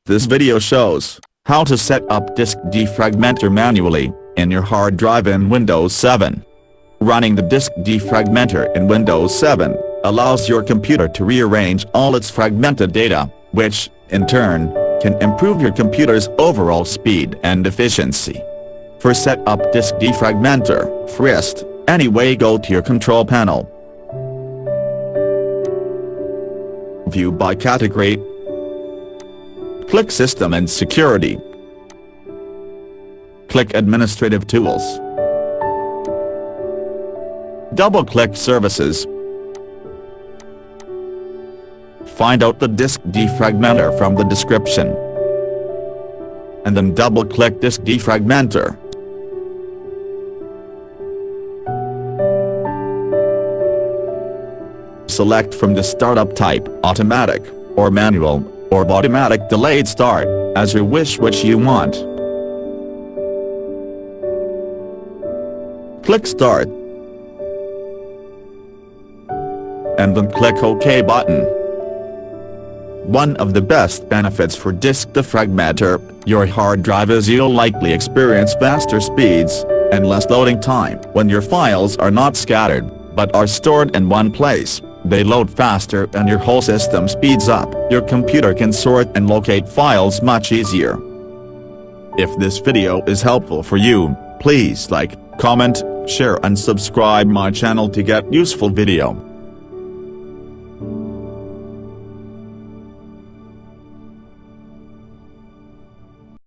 This video shows how to set up Disk Defragmenter manually in your hard drive in Windows 7. Running the Disk Defragmenter in Windows 7 allows your computer to rearrange all its fragmented data, which, in turn, can improve your computer's overall speed and efficiency. For set up Disk Defragmenter, first, anyway go to your control panel. View by category. Click System and Security. Click Administrative Tools. Double-click Services. Find out the Disk Defragmenter from the description. And then double-click Disk Defragmenter. Select from the startup type, automatic, or manual, or automatic delayed start, as you wish which you want. Click Start. And then click OK button. One of the best benefits for Disk Defragmenter, your hard drive is you'll likely experience faster speeds, and less loading time. When your files are not scattered, but are stored in one place, they load faster and your whole system speeds up. Your computer can sort and locate files much easier. If this video is helpful for you, please like, comment, share and subscribe my channel to get useful video.